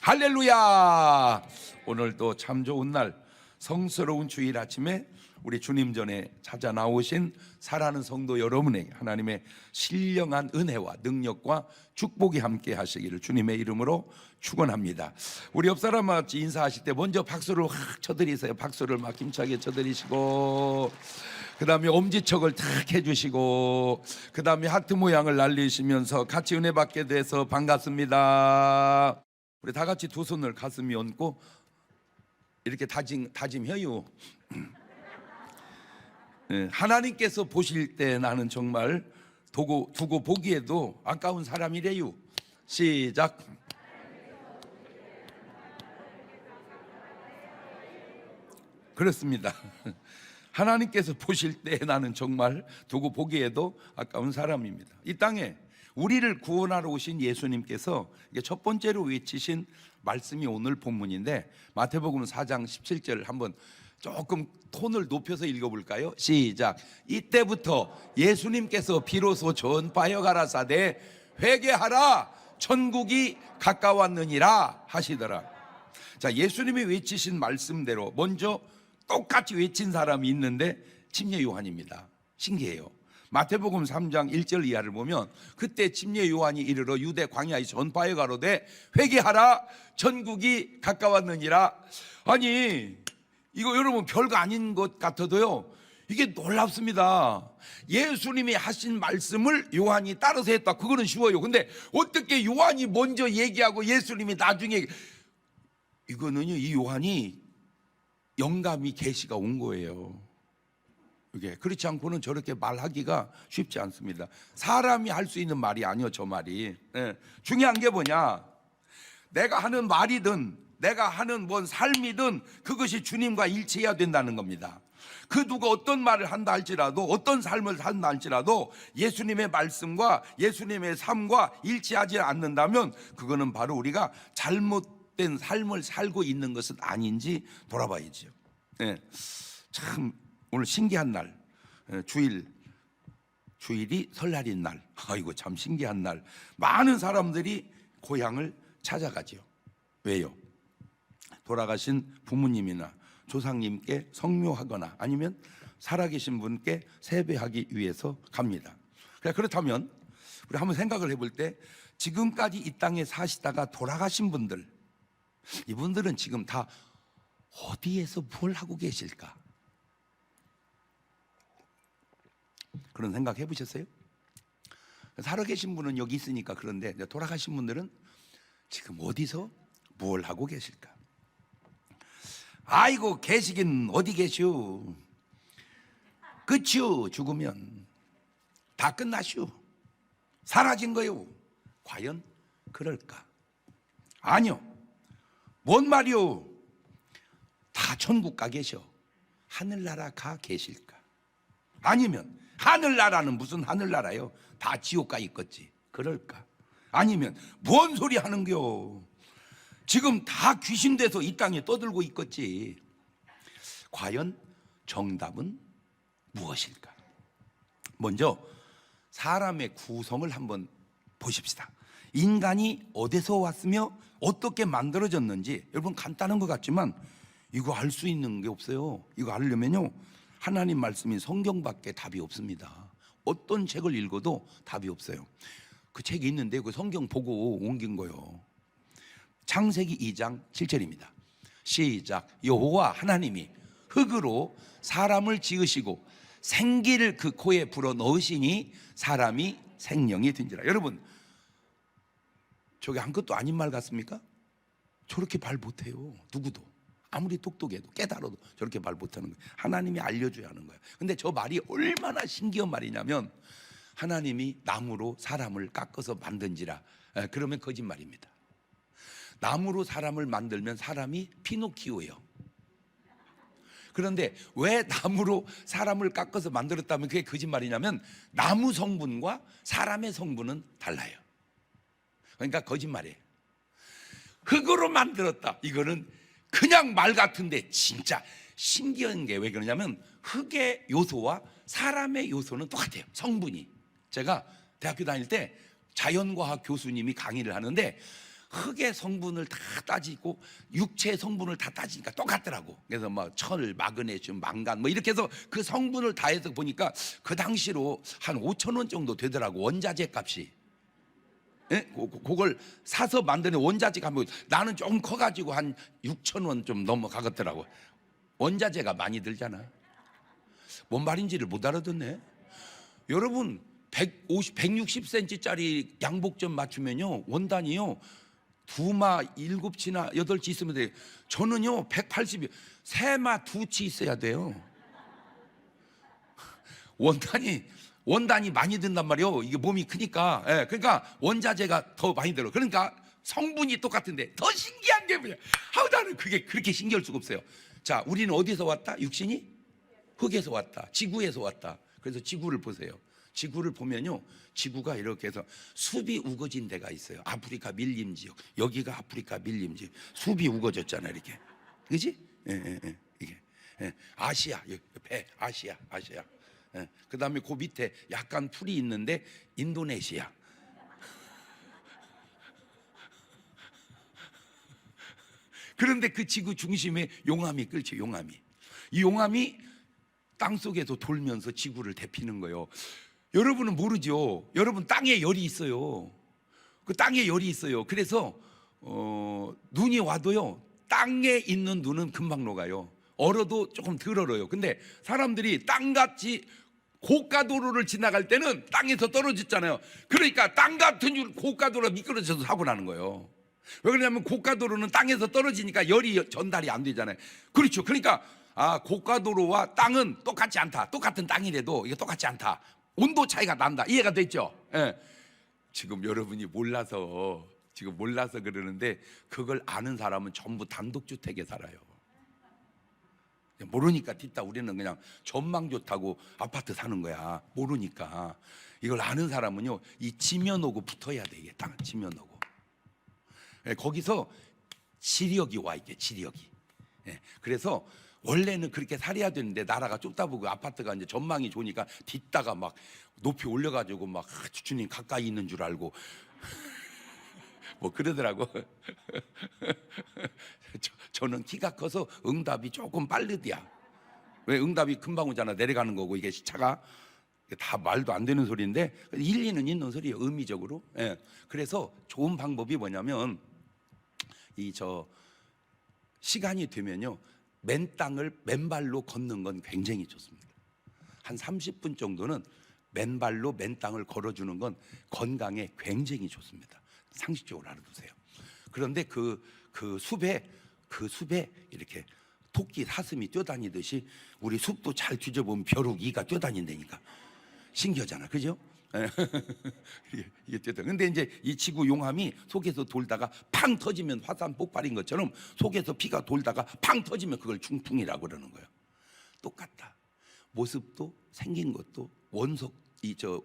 할렐루야! 오늘도 참 좋은 날, 성스러운 주일 아침에 우리 주님 전에 찾아 나오신 사랑하는 성도 여러분에게 하나님의 신령한 은혜와 능력과 축복이 함께 하시기를 주님의 이름으로 축원합니다. 우리 옆 사람 같이 인사하실 때 먼저 박수를 확 쳐드리세요. 박수를 막 힘차게 쳐드리시고, 그 다음에 엄지척을 탁 해주시고, 그 다음에 하트 모양을 날리시면서 같이 은혜 받게 돼서 반갑습니다. 우리 다 같이 두 손을 가슴에 얹고 이렇게 다짐해요. 하나님께서 보실 때 나는 정말 두고 보기에도 아까운 사람이래요. 시작. 그렇습니다. 하나님께서 보실 때 나는 정말 두고 보기에도 아까운 사람입니다. 이 땅에 우리를 구원하러 오신 예수님께서 첫 번째로 외치신 말씀이 오늘 본문인데, 마태복음 4장 17절 한번 조금 톤을 높여서 읽어볼까요? 시작. 이때부터 예수님께서 비로소 전파하여 가라사대 회개하라 천국이 가까웠느니라 하시더라. 자, 예수님이 외치신 말씀대로 먼저 똑같이 외친 사람이 있는데 침례 요한입니다. 신기해요. 마태복음 3장 1절 이하를 보면 그때 침례 요한이 이르러 유대 광야에 전파해 가로되 회개하라 천국이 가까웠느니라. 아니, 이거 여러분 별거 아닌 것 같아도요, 이게 놀랍습니다. 예수님이 하신 말씀을 요한이 따라서 했다. 그거는 쉬워요. 근데 어떻게 요한이 먼저 얘기하고 예수님이 나중에, 이거는요, 이 요한이 영감이 계시가 온 거예요. 이게 그렇지 않고는 저렇게 말하기가 쉽지 않습니다. 사람이 할 수 있는 말이 아니요, 저 말이. 중요한 게 뭐냐, 내가 하는 말이든 내가 하는 뭔 삶이든 그것이 주님과 일치해야 된다는 겁니다. 그 누가 어떤 말을 한다 할지라도, 어떤 삶을 산다 할지라도 예수님의 말씀과 예수님의 삶과 일치하지 않는다면 그거는 바로 우리가 잘못된 삶을 살고 있는 것은 아닌지 돌아봐야죠. 참 오늘 신기한 날, 주일이 설날인 날. 아이고, 참 신기한 날. 많은 사람들이 고향을 찾아가죠. 왜요? 돌아가신 부모님이나 조상님께 성묘하거나 아니면 살아계신 분께 세배하기 위해서 갑니다. 그렇다면 우리 한번 생각을 해볼 때, 지금까지 이 땅에 사시다가 돌아가신 분들, 이분들은 지금 다 어디에서 뭘 하고 계실까? 그런 생각 해보셨어요? 살아계신 분은 여기 있으니까 그런데 돌아가신 분들은 지금 어디서 뭘 하고 계실까? 아이고, 계시긴 어디 계시오? 그치요? 죽으면 다 끝나시오. 사라진 거요. 과연 그럴까? 아니요. 뭔 말이오? 다 천국 가 계셔. 하늘나라 가 계실까? 아니면 하늘나라는 무슨 하늘나라요? 다 지옥 가 있겠지. 그럴까? 아니면 뭔 소리 하는겨? 지금 다 귀신 돼서 이 땅에 떠들고 있겠지. 과연 정답은 무엇일까? 먼저 사람의 구성을 한번 보십시다. 인간이 어디서 왔으며 어떻게 만들어졌는지, 여러분 간단한 것 같지만 이거 알 수 있는 게 없어요. 이거 알려면요, 하나님 말씀인 성경밖에 답이 없습니다. 어떤 책을 읽어도 답이 없어요. 그 책이 있는데 그 성경 보고 옮긴 거예요. 창세기 2장 7절입니다. 시작. 여호와 하나님이 흙으로 사람을 지으시고 생기를 그 코에 불어 넣으시니 사람이 생명이 된지라. 여러분, 저게 아무것도 아닌 말 같습니까? 저렇게 말 못해요. 누구도 아무리 똑똑해도 깨달아도 저렇게 말 못하는 거예요. 하나님이 알려줘야 하는 거예요. 근데 저 말이 얼마나 신기한 말이냐면, 하나님이 나무로 사람을 깎아서 만든지라. 그러면 거짓말입니다. 나무로 사람을 만들면 사람이 피노키오예요. 그런데 왜 나무로 사람을 깎아서 만들었다면 그게 거짓말이냐면, 나무 성분과 사람의 성분은 달라요. 그러니까 거짓말이에요. 흙으로 만들었다, 이거는 그냥 말 같은데 진짜 신기한 게 왜 그러냐면, 흙의 요소와 사람의 요소는 똑같아요. 성분이. 제가 대학교 다닐 때 자연과학 교수님이 강의를 하는데 흙의 성분을 다 따지고 육체의 성분을 다 따지니까 똑같더라고. 그래서 뭐 철, 마그네슘, 망간 뭐 이렇게 해서 그 성분을 다 해서 보니까 그 당시로 한 5천 원 정도 되더라고, 원자재 값이. 예? 그걸 사서 만드는 원자재가 뭐 나는 좀 커가지고 한 6천 원 좀 넘어가겠더라고. 원자재가 많이 들잖아. 뭔 말인지를 못 알아듣네. 여러분 160cm짜리 양복 좀 맞추면요 원단이요 2마 7치나 8치 있으면 돼요. 저는요 180이 3마 2치 있어야 돼요. 원단이 많이 든단 말이에요. 이게 몸이 크니까. 예, 그러니까 원자재가 더 많이 들어. 그러니까 성분이 똑같은데 더 신기한 게 뭐냐? 나는 그게 그렇게 신기할 수가 없어요. 자, 우리는 어디서 왔다? 육신이 흙에서 왔다. 지구에서 왔다. 그래서 지구를 보세요. 지구를 보면요, 지구가 이렇게 해서 숲이 우거진 데가 있어요. 아프리카 밀림 지역. 여기가 아프리카 밀림 지역. 숲이 우거졌잖아, 이렇게. 그지? 이게. 아시아, 옆에 아시아. 그 다음에 그 밑에 약간 풀이 있는데 인도네시아. 그런데 그 지구 중심에 용암이 끓죠. 이 용암이 땅 속에서 돌면서 지구를 데피는 거예요. 여러분은 모르죠. 여러분 땅에 열이 있어요. 그 땅에 열이 있어요. 그래서 눈이 와도요 땅에 있는 눈은 금방 녹아요. 얼어도 조금 덜 얼어요. 근데 사람들이 땅같이 고가도로를 지나갈 때는 땅에서 떨어졌잖아요. 그러니까 땅 같은 고가도로가 미끄러져서 사고 나는 거예요. 왜 그러냐면 고가도로는 땅에서 떨어지니까 열이 전달이 안 되잖아요. 그렇죠. 그러니까 고가도로와 땅은 똑같지 않다. 똑같은 땅이라도 이게 똑같지 않다. 온도 차이가 난다. 이해가 됐죠? 예. 지금 여러분이 몰라서 그러는데 그걸 아는 사람은 전부 단독주택에 살아요. 모르니까 뒷다 우리는 그냥 전망 좋다고 아파트 사는 거야. 모르니까. 이걸 아는 사람은요 이 지면하고 붙어야 돼. 이게 땅 지면하고. 거기서 지력이 와 있게 지력이. 그래서 원래는 그렇게 살아야 되는데 나라가 좁다 보고 아파트가 이제 전망이 좋으니까 뒷다가 막 높이 올려가지고 막 주님 가까이 있는 줄 알고 뭐 그러더라고. 저는 키가 커서 응답이 조금 빠르디야. 왜 응답이 금방 오잖아. 내려가는 거고 이게 차가 다 말도 안 되는 소리인데 일리는 있는 소리예요. 의미적으로. 그래서 좋은 방법이 뭐냐면 시간이 되면요 맨발로 걷는 건 굉장히 좋습니다. 한 30분 정도는 맨발로 맨 땅을 걸어주는 건 건강에 굉장히 좋습니다. 상식적으로 알아두세요. 그런데 그 숲에 이렇게 토끼 사슴이 뛰어다니듯이 우리 숲도 잘 뒤져보면 벼룩이가 뛰어다닌다니까. 신기하잖아, 그죠? 이게 뛰어다. 근데 이제 이 지구 용암이 속에서 돌다가 팡 터지면 화산 폭발인 것처럼 속에서 피가 돌다가 팡 터지면 그걸 중풍이라고 그러는 거예요. 똑같다. 모습도 생긴 것도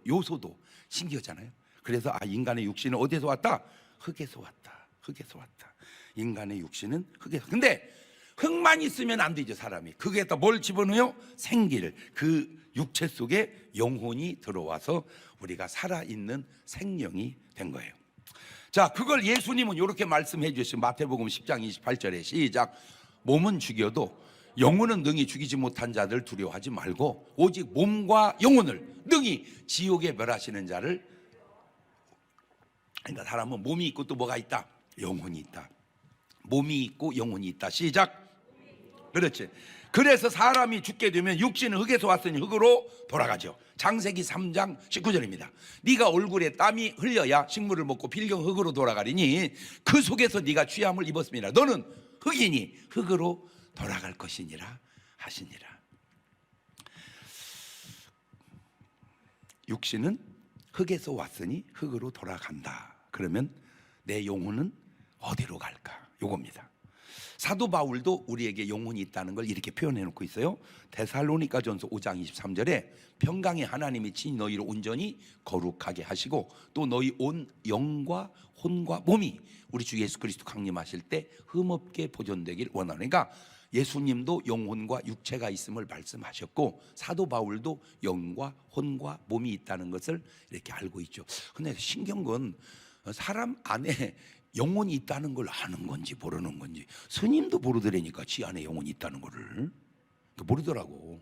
요소도 신기하잖아요. 그래서 인간의 육신은 어디서 왔다? 흙에서 왔다. 인간의 육신은 흙에서. 근데 흙만 있으면 안 되죠, 사람이. 거기에다 뭘 집어넣어요? 생기를. 그 육체 속에 영혼이 들어와서 우리가 살아있는 생명이 된 거예요. 자, 그걸 예수님은 이렇게 말씀해 주셨어요. 마태복음 10장 28절에 시작. 몸은 죽여도 영혼은 능히 죽이지 못한 자들 두려워하지 말고 오직 몸과 영혼을 능히 지옥에 멸하시는 자를. 그러니까 사람은 몸이 있고 또 뭐가 있다? 영혼이 있다. 몸이 있고 영혼이 있다. 시작. 그렇지. 그래서 사람이 죽게 되면 육신은 흙에서 왔으니 흙으로 돌아가죠. 창세기 3장 19절입니다. 네가 얼굴에 땀이 흘려야 식물을 먹고 필경 흙으로 돌아가리니 그 속에서 네가 취함을 입었습니다. 너는 흙이니 흙으로 돌아갈 것이니라 하시니라. 육신은 흙에서 왔으니 흙으로 돌아간다. 그러면 내 영혼은 어디로 갈까? 요겁니다. 사도 바울도 우리에게 영혼이 있다는 걸 이렇게 표현해 놓고 있어요. 데살로니가전서 5장 23절에 평강의 하나님이 친히 너희를 온전히 거룩하게 하시고 또 너희 온 영과 혼과 몸이 우리 주 예수 그리스도 강림하실 때 흠없게 보존되길 원하는. 그러니까 예수님도 영혼과 육체가 있음을 말씀하셨고 사도 바울도 영과 혼과 몸이 있다는 것을 이렇게 알고 있죠. 근데 신기한 건 사람 안에 영혼이 있다는 걸 아는 건지 모르는 건지. 스님도 모르더라니까, 지 안에 영혼이 있다는 거를. 모르더라고.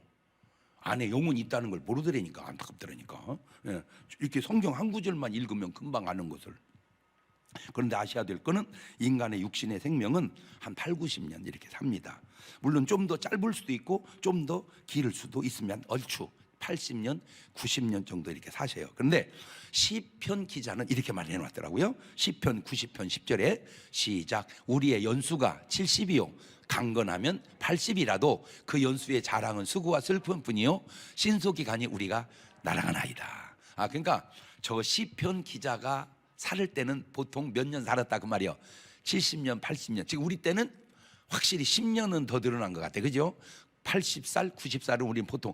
안에 영혼이 있다는 걸 모르더라니까. 안타깝더라니까. 예, 이렇게 성경 한 구절만 읽으면 금방 아는 것을. 그런데 아셔야 될 거는 인간의 육신의 생명은 한 8, 90년 이렇게 삽니다. 물론 좀 더 짧을 수도 있고 좀 더 길 수도 있으면 얼추 80년, 90년 정도 이렇게 사셔요. 그런데 시편 기자는 이렇게 말해 놨더라고요. 시편 90편 10절에 시작. 우리의 연수가 70이요 강건하면 80이라도 그 연수의 자랑은 수고와 슬픔뿐이요 신소기간이 우리가 날아가나이다. 그러니까 저 시편 기자가 살 때는 보통 몇 년 살았다 그 말이요. 70년, 80년. 지금 우리 때는 확실히 10년은 더 늘어난 것 같아, 그죠? 80살, 90살은 우리는 보통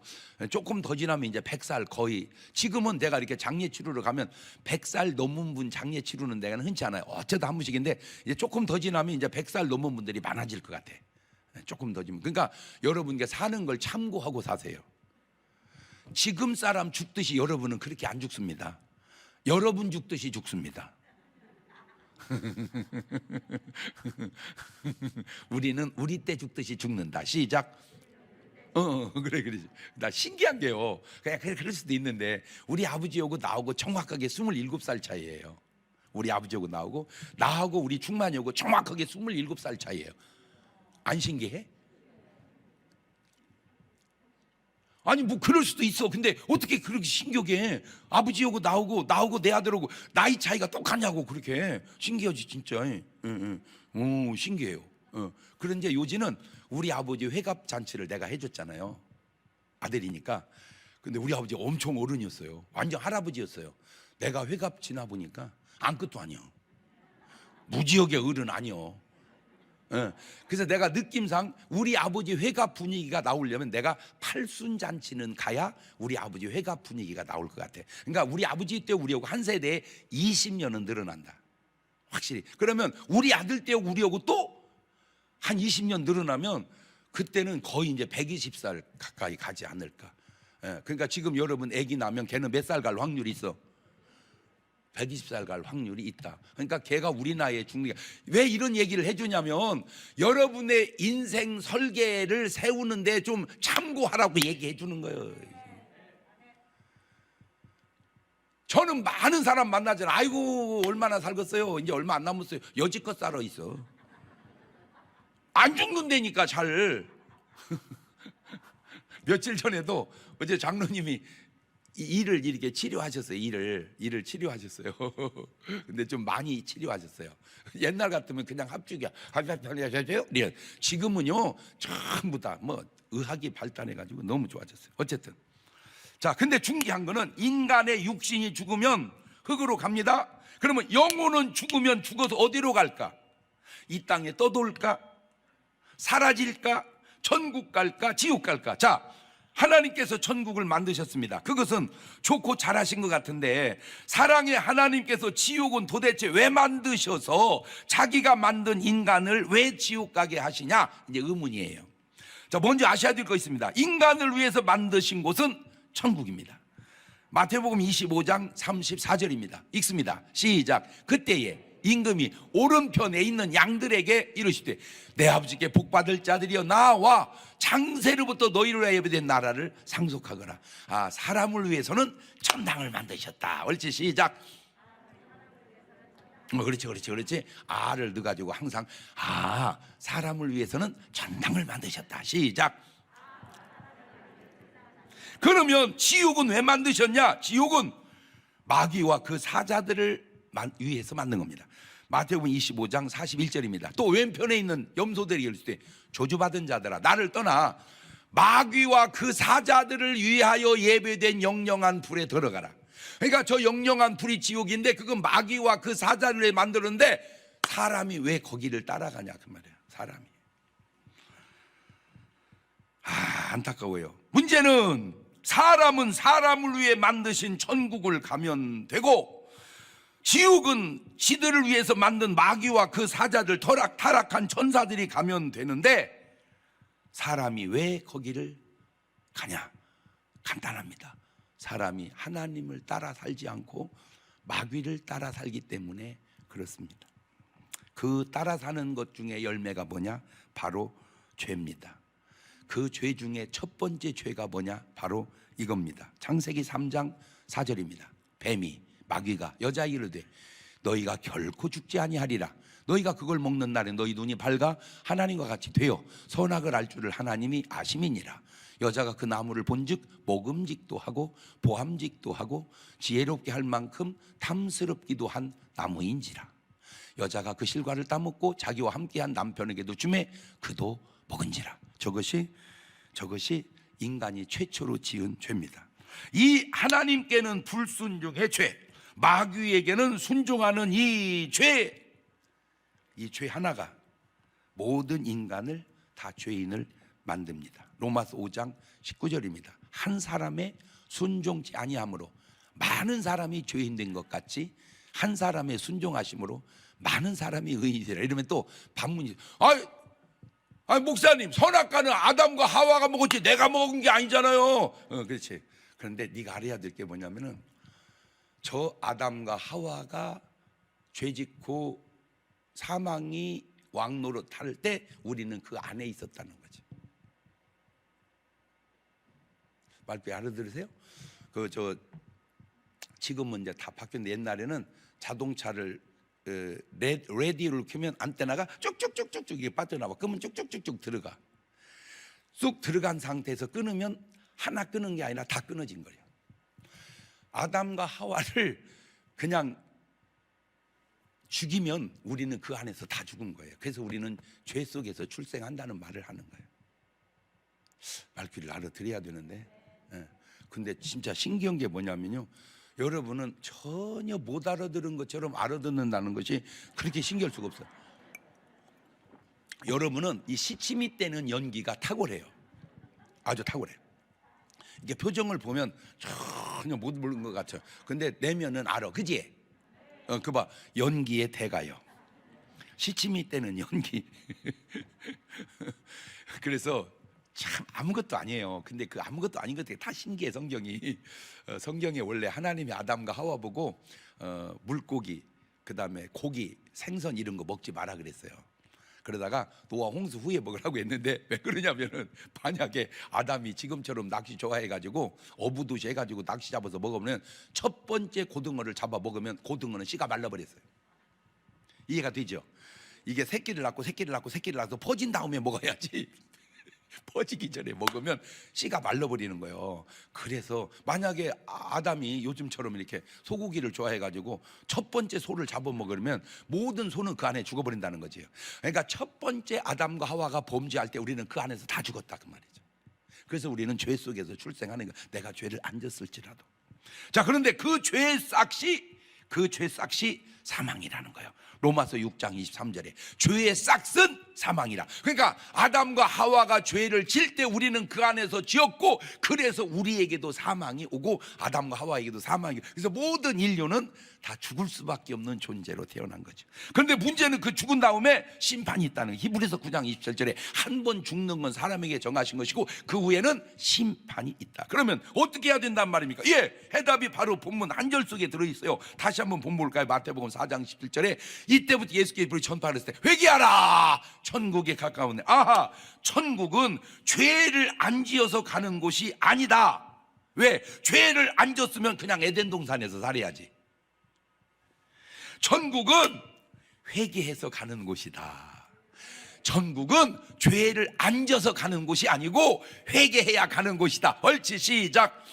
조금 더 지나면 이제 100살 거의. 지금은 내가 이렇게 장례 치르러 가면 100살 넘은 분 장례 치르는 데가 흔치 않아요. 어쩌다 한 번씩인데 이제 조금 더 지나면 이제 100살 넘은 분들이 많아질 것 같아. 조금 더 지면. 그러니까 여러분께 사는 걸 참고하고 사세요. 지금 사람 죽듯이 여러분은 그렇게 안 죽습니다. 여러분 죽듯이 죽습니다. 우리는 우리 때 죽듯이 죽는다. 시작. 그래. 나 신기한 게요. 그냥 그럴 수도 있는데 우리 아버지하고 나하고 정확하게 27살 차이예요. 우리 아버지하고 나하고 우리 충만이하고 정확하게 27살 차이예요. 안 신기해? 아니 뭐 그럴 수도 있어. 근데 어떻게 그렇게 신기하게 아버지하고 나하고 내 아들하고 나이 차이가 똑같냐고. 그렇게 신기하지 진짜. 오, 신기해요. 그런데 요지는 우리 아버지 회갑 잔치를 내가 해줬잖아요. 아들이니까. 근데 우리 아버지 엄청 어른이었어요. 완전 할아버지였어요. 내가 회갑 지나 보니까 아무것도 아니야. 무지하게 어른 아니야. 그래서 내가 느낌상 우리 아버지 회갑 분위기가 나오려면 내가 팔순잔치는 가야 우리 아버지 회갑 분위기가 나올 것 같아. 그러니까 우리 아버지 때 우리하고 한 세대에 20년은 늘어난다. 확실히. 그러면 우리 아들 때 우리하고 또 한 20년 늘어나면 그때는 거의 이제 120살 가까이 가지 않을까. 그러니까 지금 여러분 아기 나면 걔는 몇 살 갈 확률이 있어? 120살 갈 확률이 있다. 그러니까 걔가 우리 나이에 죽는 게. 왜 이런 얘기를 해주냐면 여러분의 인생 설계를 세우는데 좀 참고하라고 얘기해 주는 거예요. 저는 많은 사람 만나잖아요. 아이고 얼마나 살겠어요. 이제 얼마 안 남았어요. 여지껏 살아 있어. 안 죽는다니까 잘. 며칠 전에도 어제 장로님이 이를 이렇게 치료하셨어요. 이를 치료하셨어요. 근데 좀 많이 치료하셨어요. 옛날 같으면 그냥 합죽이야. 지금은요 전부 다 뭐 의학이 발달해가지고 너무 좋아졌어요. 어쨌든 자, 근데 중요한 거는 인간의 육신이 죽으면 흙으로 갑니다. 그러면 영혼은 죽으면 죽어서 어디로 갈까? 이 땅에 떠돌까? 사라질까? 천국 갈까? 지옥 갈까? 자, 하나님께서 천국을 만드셨습니다. 그것은 좋고 잘하신 것 같은데 사랑의 하나님께서 지옥은 도대체 왜 만드셔서 자기가 만든 인간을 왜 지옥 가게 하시냐? 이제 의문이에요. 자, 먼저 아셔야 될 거 있습니다. 인간을 위해서 만드신 곳은 천국입니다. 마태복음 25장 34절입니다. 읽습니다. 시작. 그때에 임금이 오른편에 있는 양들에게 이르시되 내 아버지께 복받을 자들이여 나와 창세로부터 너희를 위하여 예비된 나라를 상속하거라. 사람을 위해서는 천당을 만드셨다. 옳지. 시작. 그렇지. 아를 넣어가지고 항상 사람을 위해서는 천당을 만드셨다. 시작. 그러면 지옥은 왜 만드셨냐? 지옥은 마귀와 그 사자들을 위해서 만든 겁니다. 마태복음 25장 41절입니다. 또 왼편에 있는 염소들이 이럴 때 저주받은 자들아 나를 떠나 마귀와 그 사자들을 위하여 예배된 영영한 불에 들어가라. 그러니까 저 영영한 불이 지옥인데 그건 마귀와 그 사자를 만들었는데 사람이 왜 거기를 따라가냐 그 말이에요. 사람이. 안타까워요. 문제는 사람은 사람을 위해 만드신 천국을 가면 되고 지옥은 지들을 위해서 만든 마귀와 그 사자들 타락한 천사들이 가면 되는데 사람이 왜 거기를 가냐? 간단합니다. 사람이 하나님을 따라 살지 않고 마귀를 따라 살기 때문에 그렇습니다. 그 따라 사는 것 중에 열매가 뭐냐? 바로 죄입니다. 그 죄 중에 첫 번째 죄가 뭐냐? 바로 이겁니다. 창세기 3장 4절입니다. 뱀이 마귀가 여자에게 이르되 너희가 결코 죽지 아니하리라. 너희가 그걸 먹는 날에 너희 눈이 밝아 하나님과 같이 되어 선악을 알 줄을 하나님이 아심이니라. 여자가 그 나무를 본즉 먹음직도 하고 보함직도 하고 지혜롭게 할 만큼 탐스럽기도 한 나무인지라. 여자가 그 실과를 따먹고 자기와 함께한 남편에게도 주매 그도 먹은지라. 저것이 인간이 최초로 지은 죄입니다. 이 하나님께는 불순종의 죄, 마귀에게는 순종하는 이 죄 하나가 모든 인간을 다 죄인을 만듭니다. 로마서 5장 19절입니다. 한 사람의 순종치 아니함으로 많은 사람이 죄인 된 것 같이 한 사람의 순종하심으로 많은 사람이 의인이 되라. 이러면 또 반문이 목사님, 선악과는 아담과 하와가 먹었지 내가 먹은 게 아니잖아요. 그렇지. 그런데 네가 알아야 될 게 뭐냐면은 저 아담과 하와가 죄짓고 사망이 왕노릇할 때 우리는 그 안에 있었다는 거지. 말씀 알아들으세요? 지금은 이제 다 바뀌었는데 옛날에는 자동차를 레디오를 켜면 안테나가 쭉쭉쭉쭉쭉 이게 빠져나와. 그러면 쭉쭉쭉쭉 들어가. 쑥 들어간 상태에서 끊으면 하나 끊은 게 아니라 다 끊어진 거예요. 아담과 하와를 그냥 죽이면 우리는 그 안에서 다 죽은 거예요. 그래서 우리는 죄 속에서 출생한다는 말을 하는 거예요. 말귀를 알아들어야 되는데, 근데 진짜 신기한 게 뭐냐면요, 여러분은 전혀 못 알아들은 것처럼 알아듣는다는 것이 그렇게 신기할 수가 없어요. 여러분은 이 시치미 때는 연기가 탁월해요. 아주 탁월해요. 이게 표정을 보면 전혀 못 모르는 것 같아요. 근데 내면은 알아, 그지? 그봐, 연기의 대가요. 시치미 때는 연기. 그래서 참 아무것도 아니에요. 근데 그 아무것도 아닌 것들이 다 신기해. 성경에 원래 하나님이 아담과 하와 보고 물고기, 그 다음에 고기, 생선 이런 거 먹지 마라 그랬어요. 그러다가 노아 홍수 후에 먹으라고 했는데 왜 그러냐면은 만약에 아담이 지금처럼 낚시 좋아해가지고 어부듯이 해가지고 낚시 잡아서 먹으면 첫 번째 고등어를 잡아 먹으면 고등어는 씨가 말라버렸어요. 이해가 되죠? 이게 새끼를 낳고 퍼진 다음에 먹어야지. 퍼지기 전에 먹으면 씨가 말라버리는 거예요. 그래서 만약에 아담이 요즘처럼 이렇게 소고기를 좋아해가지고 첫 번째 소를 잡아먹으면 모든 소는 그 안에 죽어버린다는 거지요. 그러니까 첫 번째 아담과 하와가 범죄할 때 우리는 그 안에서 다 죽었다 그 말이죠. 그래서 우리는 죄 속에서 출생하는 거. 내가 죄를 안 졌을지라도. 자, 그런데 그 죄의 싹이 사망이라는 거예요. 로마서 6장 23절에 죄의 싹은 사망이라. 그러니까 아담과 하와가 죄를 질 때 우리는 그 안에서 지었고, 그래서 우리에게도 사망이 오고 아담과 하와에게도 사망이 오고, 그래서 모든 인류는 다 죽을 수밖에 없는 존재로 태어난 거죠. 그런데 문제는 그 죽은 다음에 심판이 있다는 거예요. 히브리서 9장 27절에 한 번 죽는 건 사람에게 정하신 것이고 그 후에는 심판이 있다. 그러면 어떻게 해야 된단 말입니까? 해답이 바로 본문 한 절 속에 들어있어요. 다시 한번 본볼까요? 마태복음 4장 17절에 이때부터 예수께서 전파를 했을 때 회개하라, 천국에 가까우네. 아하, 천국은 죄를 안 지어서 가는 곳이 아니다. 왜? 죄를 안 졌으면 그냥 에덴 동산에서 살아야지. 천국은 회개해서 가는 곳이다. 천국은 죄를 안 져서 가는 곳이 아니고 회개해야 가는 곳이다. 옳지, 시작.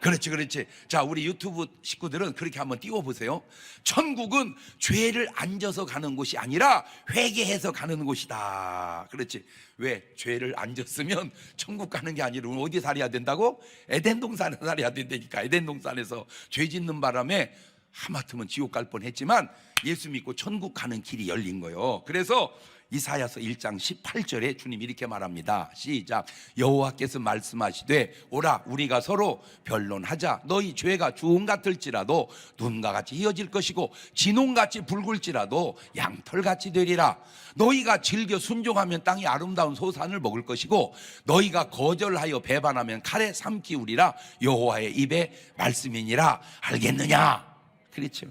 그렇지. 자, 우리 유튜브 식구들은 그렇게 한번 띄워보세요. 천국은 죄를 안 져서 가는 곳이 아니라 회개해서 가는 곳이다. 그렇지. 왜? 죄를 안 졌으면 천국 가는 게 아니라 어디 살아야 된다고? 에덴 동산에 살아야 된다니까. 에덴 동산에서 죄 짓는 바람에 하마터면 지옥 갈 뻔했지만 예수 믿고 천국 가는 길이 열린 거예요. 그래서 이사야서 1장 18절에 주님 이렇게 말합니다. 시작. 여호와께서 말씀하시되 오라, 우리가 서로 변론하자. 너희 죄가 주홍 같을지라도 눈과 같이 희어질 것이고 진홍같이 붉을지라도 양털같이 되리라. 너희가 즐겨 순종하면 땅이 아름다운 소산을 먹을 것이고 너희가 거절하여 배반하면 칼에 삼키우리라. 여호와의 입의 말씀이니라. 알겠느냐? 그렇죠.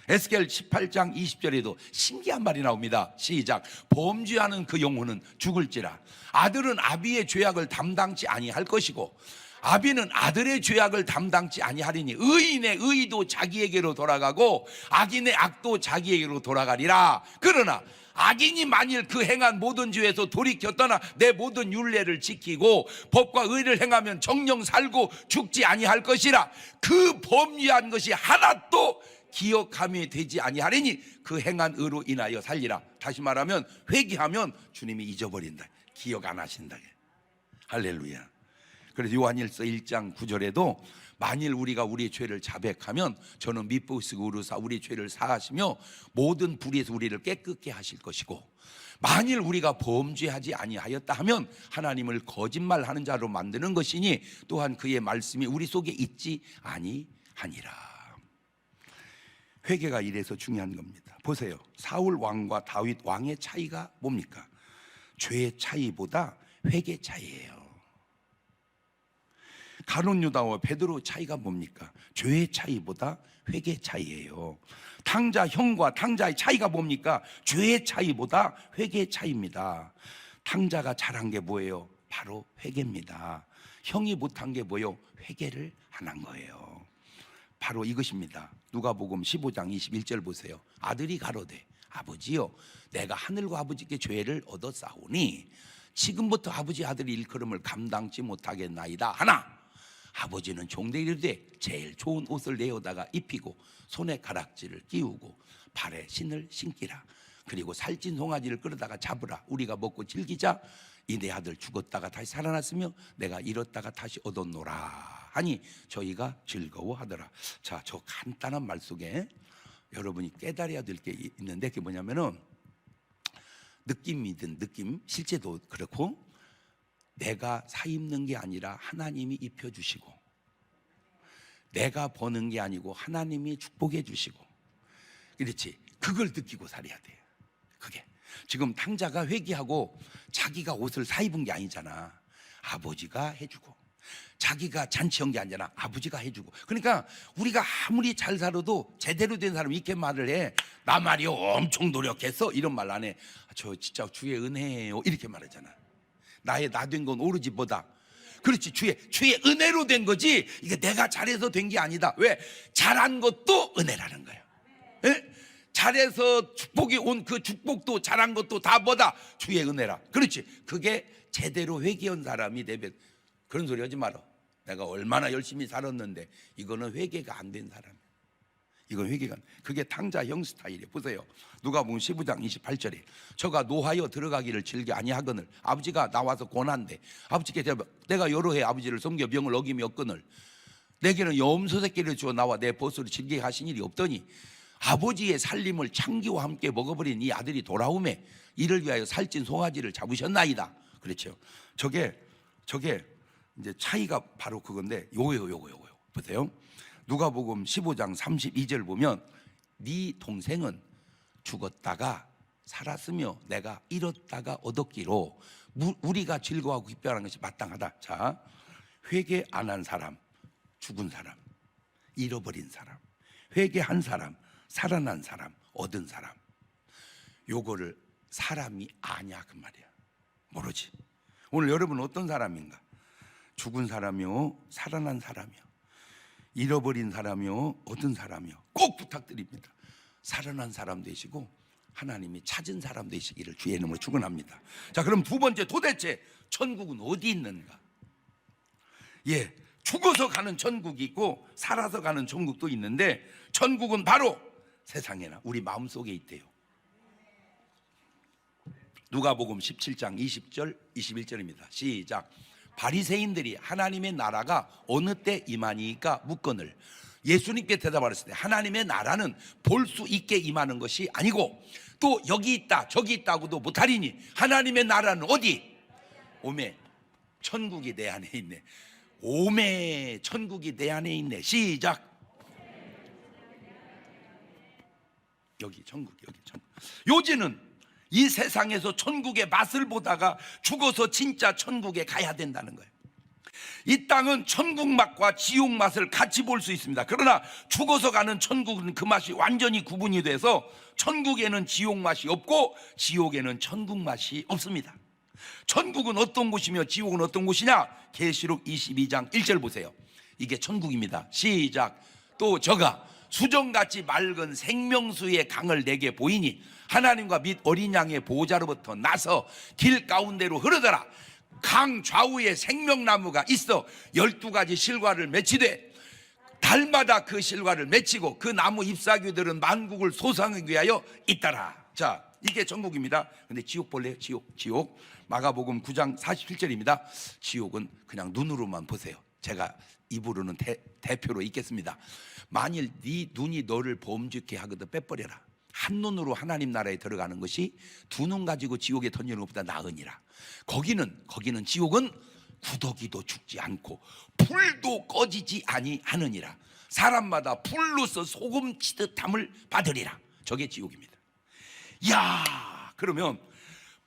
에스겔 18장 20절에도 신기한 말이 나옵니다. 시작. 범죄하는 그 영혼은 죽을지라. 아들은 아비의 죄악을 담당치 아니할 것이고 아비는 아들의 죄악을 담당치 아니하리니 의인의 의도 자기에게로 돌아가고 악인의 악도 자기에게로 돌아가리라. 그러나 악인이 만일 그 행한 모든 죄에서 돌이켜 떠나 내 모든 율례를 지키고 법과 의를 행하면 정령 살고 죽지 아니할 것이라. 그 범죄한 것이 하나도 기억함이 되지 아니하리니 그 행한 의로 인하여 살리라. 다시 말하면 회개하면 주님이 잊어버린다. 기억 안 하신다. 할렐루야. 그래서 요한일서 1장 9절에도 만일 우리가 우리의 죄를 자백하면 저는 미쁘시고 우르사 우리 죄를 사하시며 모든 불의에서 우리를 깨끗게 하실 것이고 만일 우리가 범죄하지 아니하였다 하면 하나님을 거짓말하는 자로 만드는 것이니 또한 그의 말씀이 우리 속에 있지 아니하니라. 회개가 이래서 중요한 겁니다. 보세요. 사울 왕과 다윗 왕의 차이가 뭡니까? 죄의 차이보다 회개 차이예요. 가룟 유다와 베드로 차이가 뭡니까? 죄의 차이보다 회개 차이예요. 탕자 형과 탕자의 차이가 뭡니까? 죄의 차이보다 회개 차이입니다. 탕자가 잘한 게 뭐예요? 바로 회개입니다. 형이 못한 게 뭐예요? 회개를 안 한 거예요. 바로 이것입니다. 누가복음 15장 21절 보세요. 아들이 가로되 아버지여 내가 하늘과 아버지께 죄를 얻었사오니 지금부터 아버지 아들의 일컬음을 감당치 못하겠나이다 하나 아버지는 종되게 이르되 제일 좋은 옷을 내어다가 입히고 손에 가락지를 끼우고 발에 신을 신기라. 그리고 살찐 송아지를 끌어다가 잡으라. 우리가 먹고 즐기자. 이 내 아들 죽었다가 다시 살아났으며 내가 잃었다가 다시 얻었노라 하니 저희가 즐거워하더라. 자, 저 간단한 말 속에 여러분이 깨달아야 될 게 있는데 그게 뭐냐면은 느낌이든 느낌, 실제도 그렇고 내가 사 입는 게 아니라 하나님이 입혀주시고 내가 버는 게 아니고 하나님이 축복해 주시고 그렇지. 그걸 느끼고 살아야 돼요. 그게 지금 탕자가 회개하고 자기가 옷을 사 입은 게 아니잖아. 아버지가 해주고 자기가 잔치한 게 아니잖아. 아버지가 해주고. 그러니까 우리가 아무리 잘 살아도 제대로 된 사람이 이렇게 말을 해. 나 말이요 엄청 노력했어 이런 말 안 해. 저 진짜 주의 은혜예요 이렇게 말하잖아. 나의 나 된 건 오로지 뭐다? 그렇지. 주의 은혜로 된 거지 이게 내가 잘해서 된 게 아니다. 왜? 잘한 것도 은혜라는 거예요. 예? 잘해서 축복이 온 그 축복도 잘한 것도 다 뭐다? 주의 은혜라. 그렇지. 그게 제대로 회개한 사람이 되면 그런 소리 하지 마라. 내가 얼마나 열심히 살았는데 이거는 회개가 안 된 사람이야. 이건 회개가 그게 탕자형 스타일이에요. 보세요. 누가복음 15장 28절에 저가 노하여 들어가기를 즐겨 아니하거늘 아버지가 나와서 권한대. 아버지께 내가 여러 해 아버지를 섬겨 명을 어기며거늘 내게는 염소 새끼를 주어 나와 내 벗으로 즐기게 하신 일이 없더니 아버지의 살림을 창기와 함께 먹어버린 이 아들이 돌아오매 이를 위하여 살찐 송아지를 잡으셨나이다. 그렇죠. 저게 이제 차이가 바로 그건데 요거요. 보세요. 누가복음 15장 32절 보면 네 동생은 죽었다가 살았으며 내가 잃었다가 얻었기로 우리가 즐거워하고 기뻐하는 것이 마땅하다. 자, 회개 안 한 사람, 죽은 사람, 잃어버린 사람, 회개한 사람, 살아난 사람, 얻은 사람. 요거를 사람이 아냐 그 말이야. 모르지. 오늘 여러분 어떤 사람인가? 죽은 사람이요, 살아난 사람이요, 잃어버린 사람이요, 얻은 사람이요. 꼭 부탁드립니다. 살아난 사람 되시고 하나님이 찾은 사람 되시기를 주의 이름으로 축원합니다. 자, 그럼 두 번째, 도대체 천국은 어디 있는가? 예, 죽어서 가는 천국이 있고 살아서 가는 천국도 있는데 천국은 바로 세상에나 우리 마음속에 있대요. 누가복음 17장 20절 21절입니다. 시작. 바리새인들이 하나님의 나라가 어느 때 임하니까 묻거늘 예수님께 대답하셨을 때 하나님의 나라는 볼 수 있게 임하는 것이 아니고 또 여기 있다 저기 있다고도 못하리니 하나님의 나라는 어디? 오메 천국이 내 안에 있네. 오메 천국이 내 안에 있네. 시작. 여기 천국, 여기 천국. 요지는 이 세상에서 천국의 맛을 보다가 죽어서 진짜 천국에 가야 된다는 거예요. 이 땅은 천국 맛과 지옥 맛을 같이 볼 수 있습니다. 그러나 죽어서 가는 천국은 그 맛이 완전히 구분이 돼서 천국에는 지옥 맛이 없고 지옥에는 천국 맛이 없습니다. 천국은 어떤 곳이며 지옥은 어떤 곳이냐? 계시록 22장 1절 보세요. 이게 천국입니다. 시작. 또 저가 수정같이 맑은 생명수의 강을 내게 보이니 하나님과 및 어린 양의 보호자로부터 나서 길 가운데로 흐르더라. 강 좌우에 생명나무가 있어 12가지 실과를 맺히되 달마다 그 실과를 맺히고 그 나무 잎사귀들은 만국을 소상하기 위하여 있더라. 자, 이게 천국입니다. 근데 지옥 볼래요? 지옥. 마가복음 9장 47절입니다. 지옥은 그냥 눈으로만 보세요. 제가 입으로는 대표로 읽겠습니다. 만일 네 눈이 너를 범죄케 하거든 빼버려라. 한눈으로 하나님 나라에 들어가는 것이 두 눈 가지고 지옥에 던지는 것보다 나으니라. 거기는 지옥은 구더기도 죽지 않고 불도 꺼지지 아니하느니라. 사람마다 불로서 소금 치듯함을 받으리라. 저게 지옥입니다. 야, 그러면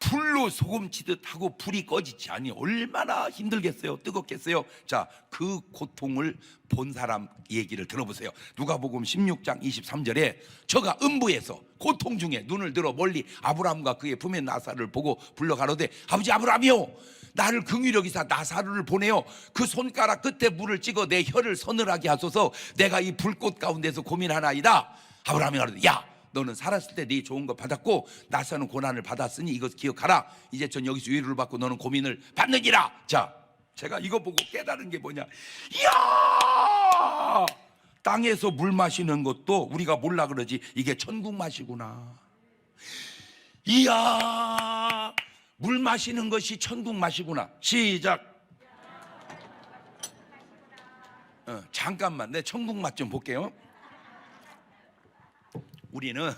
불로 소금 치듯 하고 불이 꺼지지 않니 얼마나 힘들겠어요? 뜨겁겠어요? 자, 그 고통을 본 사람 얘기를 들어보세요. 누가복음 16장 23절에 저가 음부에서 고통 중에 눈을 들어 멀리 아브라함과 그의 품에 나사를 보고 불러 가로되 아버지 아브라함이요, 나를 긍휼히 여기사 나사로를 보내어 그 손가락 끝에 물을 찍어 내 혀를 서늘하게 하소서. 내가 이 불꽃 가운데서 고민하나이다. 아브라함이 가로되 야, 너는 살았을 때 네 좋은 거 받았고 나사는 고난을 받았으니 이것 기억하라. 이제 전 여기서 위로를 받고 너는 고민을 받느니라. 자, 제가 이거 보고 깨달은 게 뭐냐? 이야, 땅에서 물 마시는 것도 우리가 몰라 그러지 이게 천국 맛이구나. 이야, 물 마시는 것이 천국 맛이구나. 시작. 잠깐만, 내 천국 맛 좀 볼게요. 우리는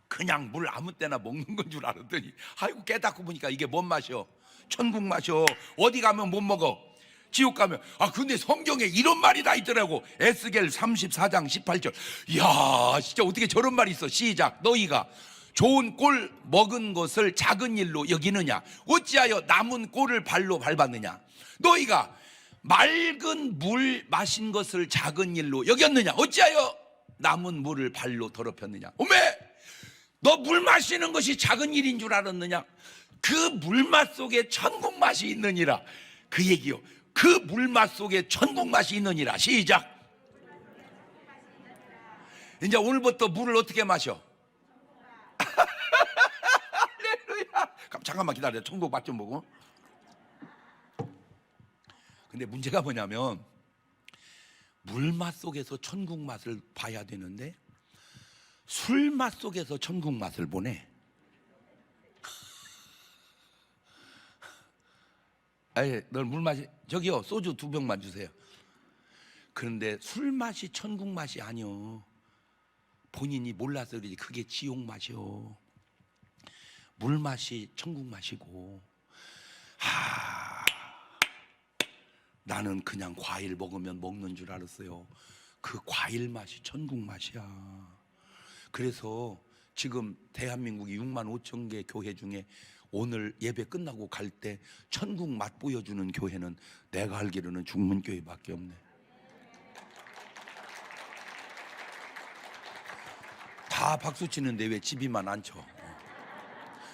그냥 물 아무 때나 먹는 건 줄 알았더니 아이고 깨닫고 보니까 이게 뭔 맛이요? 천국 맛이요. 어디 가면 못 먹어. 지옥 가면. 아, 근데 성경에 이런 말이 다 있더라고. 에스겔 34장 18절. 이야, 진짜 어떻게 저런 말이 있어. 시작. 너희가 좋은 꼴 먹은 것을 작은 일로 여기느냐? 어찌하여 남은 꼴을 발로 밟았느냐? 너희가 맑은 물 마신 것을 작은 일로 여겼느냐? 어찌하여 남은 물을 발로 더럽혔느냐? 오메, 너 물 마시는 것이 작은 일인 줄 알았느냐? 그 물맛 속에 천국 맛이 있느니라. 그 얘기요. 그 물맛 속에 천국 맛이 있느니라. 시작. 이제 오늘부터 물을 어떻게 마셔? 할렐루야. 잠깐만 기다려. 천국 맛 좀 보고. 근데 문제가 뭐냐면 물맛 속에서 천국 맛을 봐야 되는데 술맛 속에서 천국 맛을 보네. 아예 널 물 마시, 저기요 소주 2병만 주세요. 그런데 술 맛이 천국 맛이 아니요. 본인이 몰라서 그러지 그게 지옥 맛이요. 물 맛이 천국 맛이고. 나는 그냥 과일 먹으면 먹는 줄 알았어요. 그 과일 맛이 천국 맛이야. 그래서 지금 대한민국이 6만 5천 개 교회 중에 오늘 예배 끝나고 갈 때 천국 맛 보여주는 교회는 내가 알기로는 중문교회밖에 없네. 다 박수 치는데 왜 집이만 안 쳐?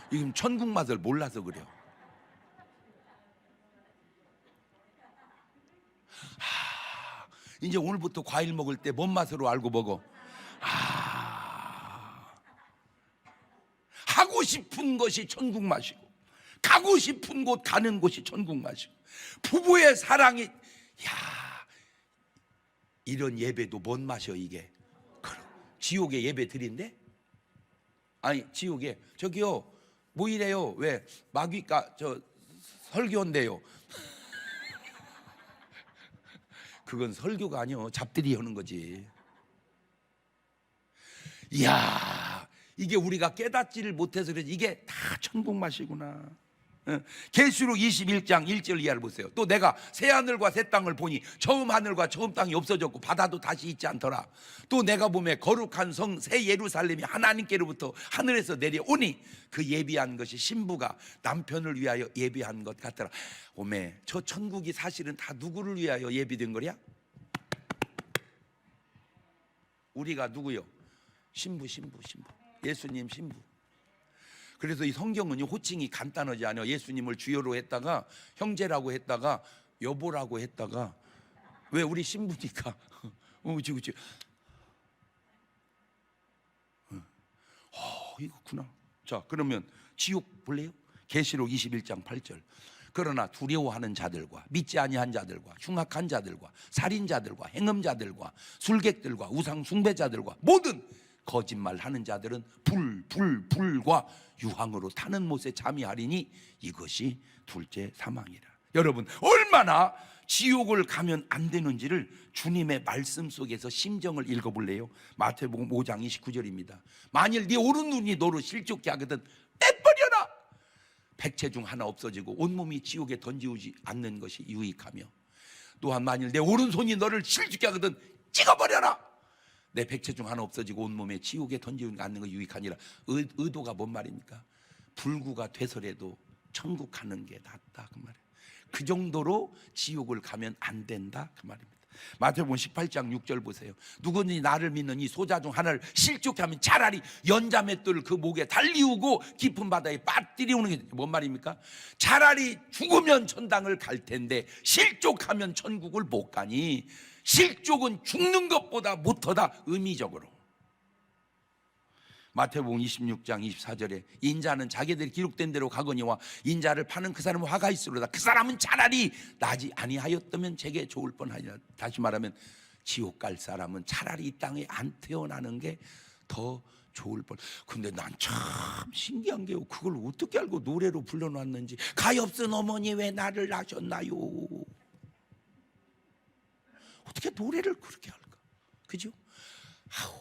지금 천국 맛을 몰라서 그래요. 이제 오늘부터 과일 먹을 때 뭔 맛으로 알고 먹어? 하고 싶은 것이 천국 맛이고 가고 싶은 곳 가는 곳이 천국 맛이고 부부의 사랑이, 야, 이런 예배도 뭔 맛이야 이게? 그럼 지옥에 예배 드린대? 아니 지옥에 저기요 뭐 이래요? 왜 마귀가 저 설교인데요? 그건 설교가 아니요, 잡들이 하는 거지. 이야, 이게 우리가 깨닫지를 못해서 그러지 이게 다 천국 맛이구나. 계시록 21장 1절 이하를 보세요. 또 내가 새 하늘과 새 땅을 보니 처음 하늘과 처음 땅이 없어졌고 바다도 다시 있지 않더라. 또 내가 보매 거룩한 성 새 예루살렘이 하나님께로부터 하늘에서 내려오니 그 예비한 것이 신부가 남편을 위하여 예비한 것 같더라. 오매 저 천국이 사실은 다 누구를 위하여 예비된 거야? 우리가 누구요? 신부. 예수님 신부. 그래서 이 성경은 호칭이 간단하지 않아요. 예수님을 주여로 했다가 형제라고 했다가 여보라고 했다가, 왜? 우리 신부니까. 그치. 이거구나. 자, 그러면 지옥 볼래요? 계시록 21장 8절. 그러나 두려워하는 자들과 믿지 아니한 자들과 흉악한 자들과 살인자들과 행음자들과 술객들과 우상 숭배자들과 모든 거짓말하는 자들은 불과 유황으로 타는 못에 잠이하리니 이것이 둘째 사망이라. 여러분, 얼마나 지옥을 가면 안 되는지를 주님의 말씀 속에서 심정을 읽어볼래요? 마태복음 5장 29절입니다. 만일 네 오른 눈이 너로 실족케 하거든 빼버려라. 백체 중 하나 없어지고 온몸이 지옥에 던지우지 않는 것이 유익하며, 또한 만일 내 오른손이 너를 실족케 하거든 찍어버려라. 내 백체 중 하나 없어지고 온몸에 지옥에 던지우지 않는 것이 유익하니라. 의도가 뭔 말입니까? 불구가 되서라도 천국 가는 게 낫다 그 말이에요. 그 정도로 지옥을 가면 안 된다 그 말입니다. 마태복음 18장 6절 보세요. 누구든지 나를 믿는 이 소자 중 하나를 실족케 하면 차라리 연자맷돌을 그 목에 달리우고 깊은 바다에 빠뜨리우는 게 뭔 말입니까? 차라리 죽으면 천당을 갈 텐데 실족하면 천국을 못 가니, 실족은 죽는 것보다 못하다 의미적으로. 마태복음 26장 24절에 인자는 자기들이 기록된 대로 가거니와 인자를 파는 그 사람은 화가 있으로다. 그 사람은 차라리 나지 아니하였다면 제게 좋을 뻔하니라. 다시 말하면 지옥 갈 사람은 차라리 이 땅에 안 태어나는 게 더 좋을 뻔. 근데 난 참 신기한 게요, 그걸 어떻게 알고 노래로 불러놨는지. 가엾은 어머니 왜 나를 낳으셨나요? 어떻게 노래를 그렇게 할까? 그죠?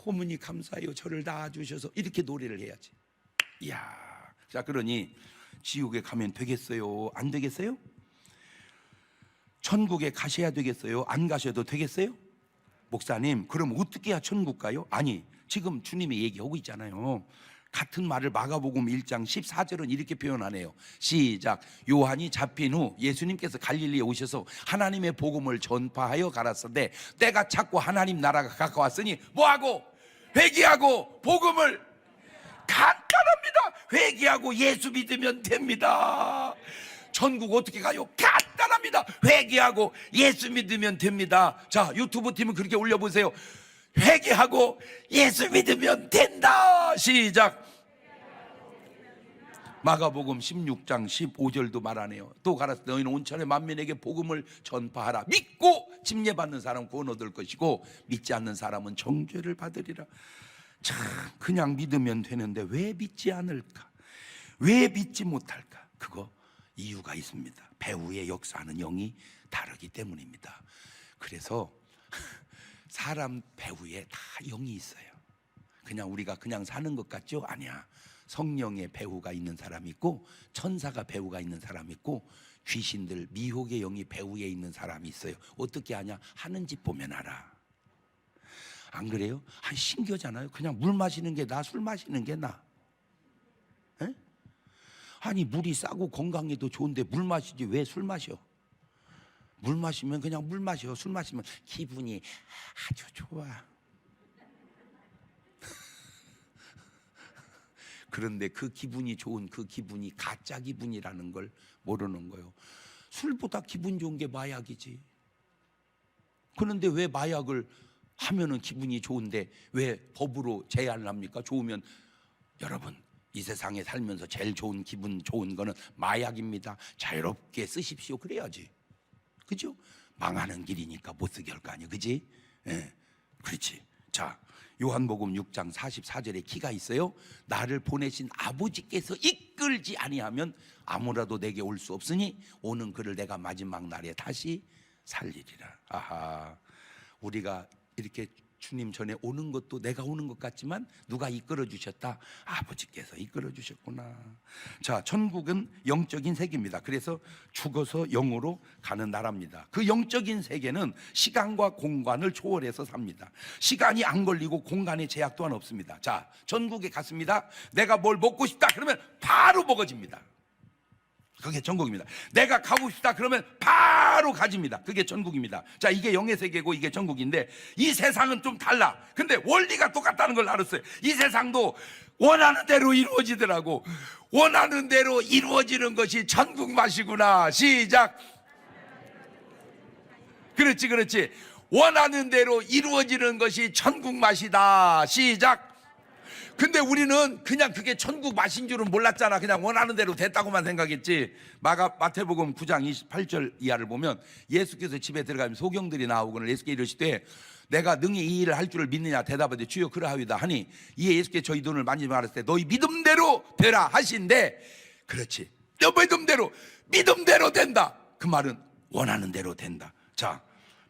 어머니 감사해요, 저를 낳아주셔서. 이렇게 노래를 해야지. 이야. 자, 그러니 지옥에 가면 되겠어요? 안 되겠어요? 천국에 가셔야 되겠어요? 안 가셔도 되겠어요? 목사님, 그럼 어떻게 해야 천국 가요? 아니, 지금 주님이 얘기하고 있잖아요. 같은 말을 마가복음 1장 14절은 이렇게 표현하네요. 시작. 요한이 잡힌 후 예수님께서 갈릴리에 오셔서 하나님의 복음을 전파하여 가라사대 때가 찼고 하나님 나라가 가까웠으니 뭐하고? 회개하고 복음을. 간단합니다. 회개하고 예수 믿으면 됩니다. 천국 어떻게 가요? 간단합니다. 회개하고 예수 믿으면 됩니다. 자, 유튜브 팀은 그렇게 올려보세요. 회개하고 예수 믿으면 된다. 시작. 마가복음 16장 15절도 말하네요. 또 가라사 너희는 온천의 만민에게 복음을 전파하라. 믿고 침례받는 사람은 구원 얻을 것이고 믿지 않는 사람은 정죄를 받으리라. 참, 그냥 믿으면 되는데 왜 믿지 않을까? 왜 믿지 못할까? 그거 이유가 있습니다. 배후의 역사하는 영이 다르기 때문입니다. 그래서 사람 배후에 다 영이 있어요. 그냥 우리가 그냥 사는 것 같죠? 아니야. 성령의 배후가 있는 사람이 있고 천사가 배후가 있는 사람이 있고 귀신들 미혹의 영이 배후에 있는 사람이 있어요. 어떻게 아냐? 하는 짓 보면 알아. 안 그래요? 신기하잖아요. 그냥 물 마시는 게 나, 술 마시는 게 나. 에? 아니, 물이 싸고 건강에도 좋은데 물 마시지 왜 술 마셔? 물 마시면 그냥 물 마셔. 술 마시면 기분이 아주 좋아. 그런데 그 기분이 좋은 그 기분이 가짜 기분이라는 걸 모르는 거예요. 술보다 기분 좋은 게 마약이지. 그런데 왜 마약을 하면은 기분이 좋은데 왜 법으로 제한을 합니까? 좋으면. 여러분, 이 세상에 살면서 제일 좋은 기분 좋은 거는 마약입니다. 자유롭게 쓰십시오. 그래야지. 그죠? 망하는 길이니까 못 쓰게 할 거 아니야. 그지? 예, 그렇지. 자, 요한복음 6장 44절에 기가 있어요. 나를 보내신 아버지께서 이끌지 아니하면 아무라도 내게 올 수 없으니 오는 그를 내가 마지막 날에 다시 살리리라. 아하, 우리가 이렇게 주님 전에 오는 것도 내가 오는 것 같지만 누가 이끌어 주셨다? 아버지께서 이끌어 주셨구나. 자, 천국은 영적인 세계입니다. 그래서 죽어서 영으로 가는 나라입니다. 그 영적인 세계는 시간과 공간을 초월해서 삽니다. 시간이 안 걸리고 공간의 제약 또한 없습니다. 자, 천국에 갔습니다. 내가 뭘 먹고 싶다 그러면 바로 먹어집니다. 그게 천국입니다. 내가 가고 싶다 그러면 바로 가집니다. 그게 천국입니다. 자, 이게 영의 세계고 이게 천국인데, 이 세상은 좀 달라. 근데 원리가 똑같다는 걸 알았어요. 이 세상도 원하는 대로 이루어지더라고. 원하는 대로 이루어지는 것이 천국 맛이구나. 시작. 그렇지. 원하는 대로 이루어지는 것이 천국 맛이다. 시작. 근데 우리는 그냥 그게 천국 맛인 줄은 몰랐잖아. 그냥 원하는 대로 됐다고만 생각했지. 마태복음 9장 28절 이하를 보면 예수께서 집에 들어가면 소경들이 나오거늘 예수께 이르시되 내가 능히 이 일을 할 줄을 믿느냐 대답하되 주여 그러하오이다 하니 이에 예수께 저희 돈을 만지지 말았을 때 너희 믿음대로 되라 하신대. 그렇지, 너 믿음대로 된다. 그 말은 원하는 대로 된다. 자,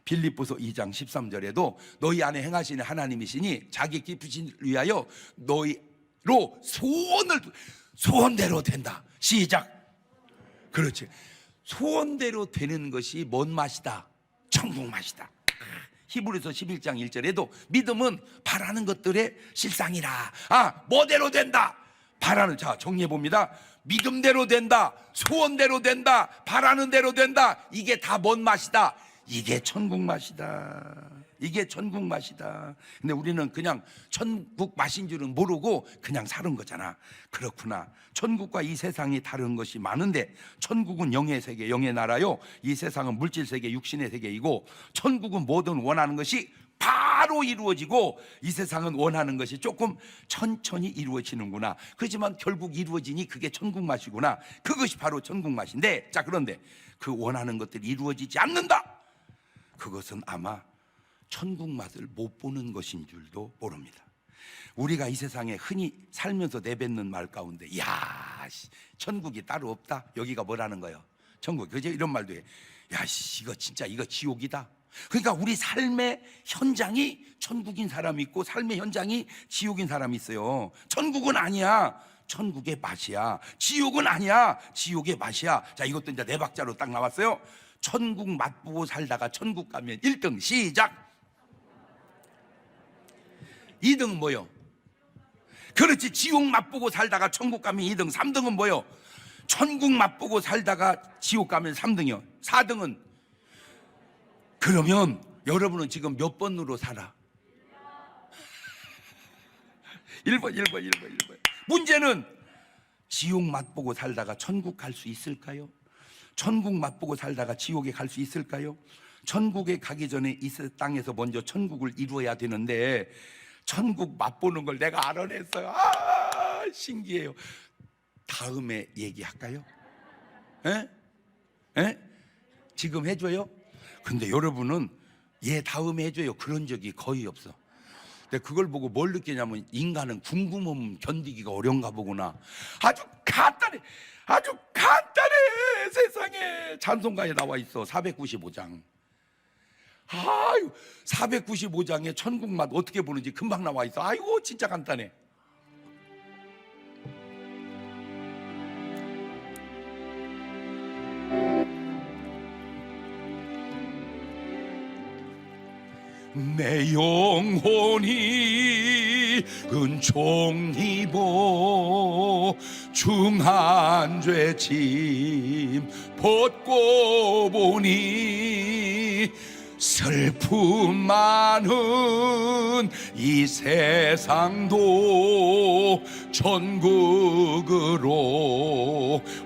빌립보서 2장 13절에도 너희 안에 행하시는 하나님이시니 자기 기쁘신 위하여 너희로 소원대로 된다. 시작. 그렇지, 소원대로 되는 것이 뭔 맛이다? 천국 맛이다. 히브리서 11장 1절에도 믿음은 바라는 것들의 실상이라. 뭐대로 된다? 바라는. 자, 정리해 봅니다. 믿음대로 된다, 소원대로 된다, 바라는 대로 된다. 이게 다 뭔 맛이다? 이게 천국 맛이다. 이게 천국 맛이다. 근데 우리는 그냥 천국 맛인 줄은 모르고 그냥 사는 거잖아. 그렇구나. 천국과 이 세상이 다른 것이 많은데, 천국은 영의 세계, 영의 나라요. 이 세상은 물질 세계, 육신의 세계이고, 천국은 뭐든 원하는 것이 바로 이루어지고, 이 세상은 원하는 것이 조금 천천히 이루어지는구나. 그렇지만 결국 이루어지니 그게 천국 맛이구나. 그것이 바로 천국 맛인데, 자, 그런데 그 원하는 것들이 이루어지지 않는다. 그것은 아마 천국 맛을 못 보는 것인 줄도 모릅니다. 우리가 이 세상에 흔히 살면서 내뱉는 말 가운데, 야, 천국이 따로 없다. 여기가 뭐라는 거예요? 천국. 그죠? 이런 말도 해. 야, 이거 진짜 이거 지옥이다. 그러니까 우리 삶의 현장이 천국인 사람이 있고 삶의 현장이 지옥인 사람이 있어요. 천국은 아니야, 천국의 맛이야. 지옥은 아니야, 지옥의 맛이야. 자, 이것도 이제 네 박자로 딱 나왔어요. 천국 맛보고 살다가 천국 가면 1등. 시작. 2등은 뭐요? 그렇지, 지옥 맛보고 살다가 천국 가면 2등. 3등은 뭐요? 천국 맛보고 살다가 지옥 가면 3등이요. 4등은? 그러면 여러분은 지금 몇 번으로 살아? 1번. 문제는 지옥 맛보고 살다가 천국 갈 수 있을까요? 천국 맛보고 살다가 지옥에 갈 수 있을까요? 천국에 가기 전에 이 땅에서 먼저 천국을 이루어야 되는데, 천국 맛보는 걸 내가 알아냈어요. 신기해요. 다음에 얘기할까요? 지금 해줘요? 근데 여러분은 다음에 해줘요. 그런 적이 거의 없어. 근데 그걸 보고 뭘 느끼냐면, 인간은 궁금함 견디기가 어려운가 보구나. 아주 간단해. 세상에 찬송가에 나와 있어. 495장. 495장에 천국 맛 어떻게 보는지 금방 나와 있어. 아이고, 진짜 간단해. 내 영혼이 은총 입어 중한 죄 짐 벗고 보니 슬픔 많은 이 세상도 천국으로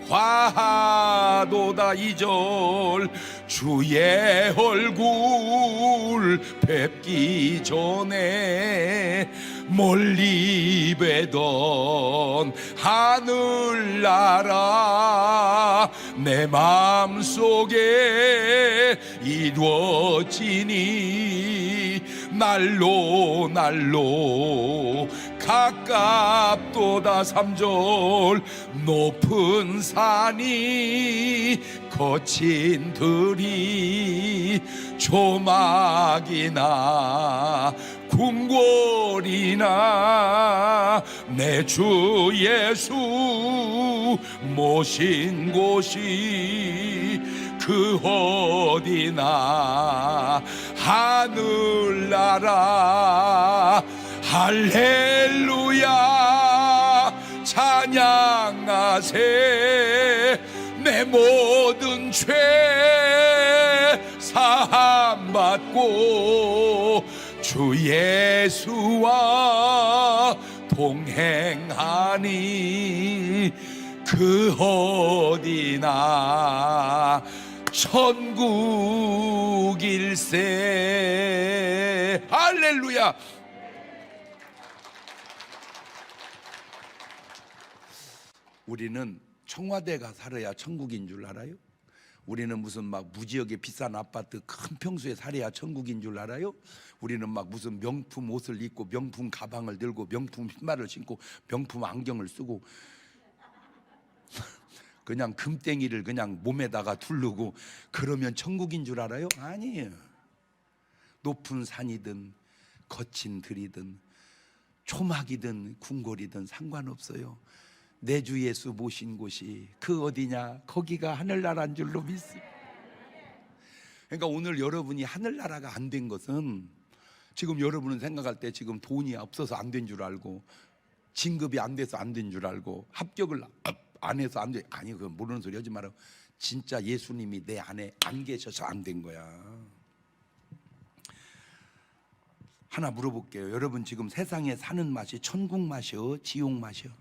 화도다. 2절 주의 얼굴 뵙기 전에 멀리 뵈던 하늘나라 내 마음속에 이루어지니 날로 가깝도다. 3절 높은 산이 거친 들이 조막이나 궁궐이나 내 주 예수 모신 곳이 그 어디나 하늘나라 할렐루야 찬양하세 내 모든 죄 사함받고 주 예수와 동행하니 그 어디나 천국일세. 할렐루야. 우리는 청와대가 살아야 천국인 줄 알아요? 우리는 무슨 막 무지하게 비싼 아파트 큰 평수에 살아야 천국인 줄 알아요? 우리는 막 무슨 명품 옷을 입고 명품 가방을 들고 명품 신발을 신고 명품 안경을 쓰고 그냥 금땡이를 그냥 몸에다가 두르고 그러면 천국인 줄 알아요? 아니에요. 높은 산이든 거친 들이든 초막이든 궁궐이든 상관없어요. 내 주 예수 모신 곳이 그 어디냐? 거기가 하늘나라인 줄로 믿습니다. 그러니까 오늘 여러분이 하늘나라가 안 된 것은 지금 여러분은 생각할 때 지금 돈이 없어서 안 된 줄 알고 진급이 안 돼서 안 된 줄 알고 합격을 안 해서 안 돼. 아니 그건 모르는 소리 하지 마라. 진짜 예수님이 내 안에 안 계셔서 안 된 거야. 하나 물어볼게요. 여러분 지금 세상에 사는 맛이 천국 맛이요? 지옥 맛이요?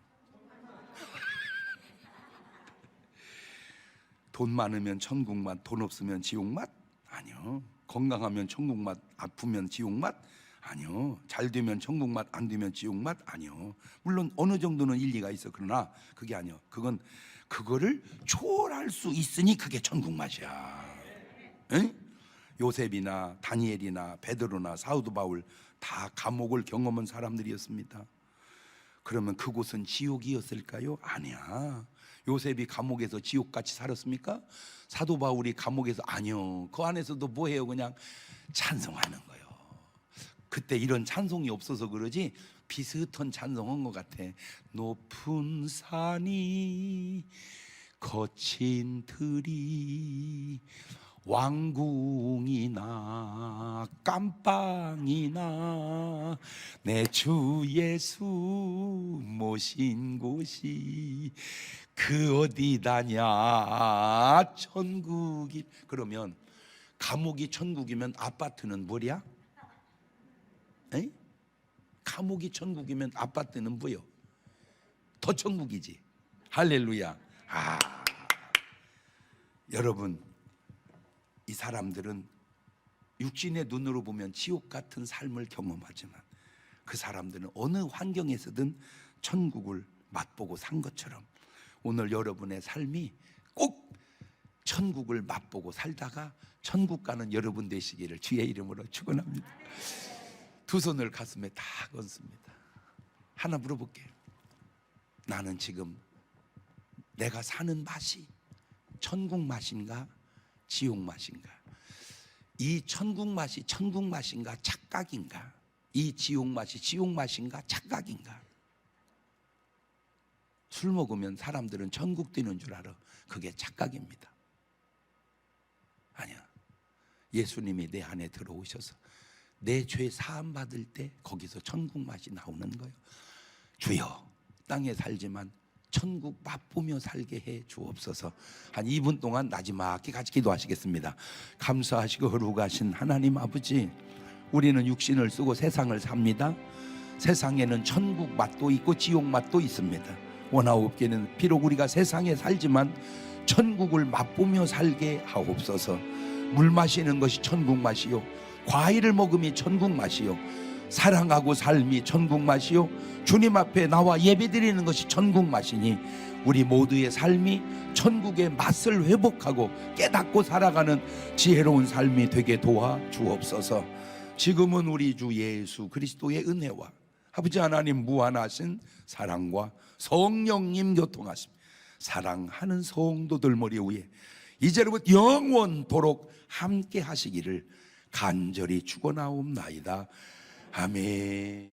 돈 많으면 천국 맛, 돈 없으면 지옥 맛? 아니요. 건강하면 천국 맛, 아프면 지옥 맛? 아니요. 잘 되면 천국 맛, 안 되면 지옥 맛? 아니요. 물론 어느 정도는 일리가 있어. 그러나 그게 아니요. 그건 그거를 초월할 수 있으니 그게 천국 맛이야. 응? 요셉이나 다니엘이나 베드로나 사도 바울 다 감옥을 경험한 사람들이었습니다. 그러면 그곳은 지옥이었을까요? 아니야. 요셉이 감옥에서 지옥같이 살았습니까? 사도 바울이 감옥에서 아니요. 그 안에서도 뭐해요? 그냥 찬송하는 거예요. 그때 이런 찬송이 없어서 그러지 비슷한 찬송한 것 같아. 높은 산이 거친 들이 왕궁이나 깜빵이나 내 주 예수 모신 곳이 그 어디다냐 천국이. 그러면 감옥이 천국이면 아파트는 뭐야? 에이? 감옥이 천국이면 아파트는 뭐요? 더 천국이지. 할렐루야. 여러분 이 사람들은 육신의 눈으로 보면 지옥 같은 삶을 경험하지만 그 사람들은 어느 환경에서든 천국을 맛보고 산 것처럼 오늘 여러분의 삶이 꼭 천국을 맛보고 살다가 천국 가는 여러분 되시기를 주의 이름으로 축원합니다. 두 손을 가슴에 다 얹습니다. 하나 물어볼게요. 나는 지금 내가 사는 맛이 천국 맛인가 지옥 맛인가? 이 천국 맛이 천국 맛인가 착각인가? 이 지옥 맛이 지옥 맛인가 착각인가? 술 먹으면 사람들은 천국 되는 줄 알아. 그게 착각입니다. 아니야. 예수님이 내 안에 들어오셔서 내 죄 사함 받을 때 거기서 천국 맛이 나오는 거예요. 주여 땅에 살지만 천국 맛보며 살게 해 주옵소서. 한 2분 동안 나지막히 같이 기도하시겠습니다. 감사하시고 거룩하신 하나님 아버지, 우리는 육신을 쓰고 세상을 삽니다. 세상에는 천국 맛도 있고 지옥 맛도 있습니다. 원하옵기는 비록 우리가 세상에 살지만 천국을 맛보며 살게 하옵소서. 물 마시는 것이 천국 맛이요, 과일을 먹음이 천국 맛이요, 사랑하고 삶이 천국 맛이요, 주님 앞에 나와 예배드리는 것이 천국 맛이니 우리 모두의 삶이 천국의 맛을 회복하고 깨닫고 살아가는 지혜로운 삶이 되게 도와 주옵소서. 지금은 우리 주 예수 그리스도의 은혜와 아버지 하나님 무한하신 사랑과 성령님 교통하심, 사랑하는 성도들 머리 위에 이제로부터 영원토록 함께 하시기를 간절히 축원하옵나이다. 아멘.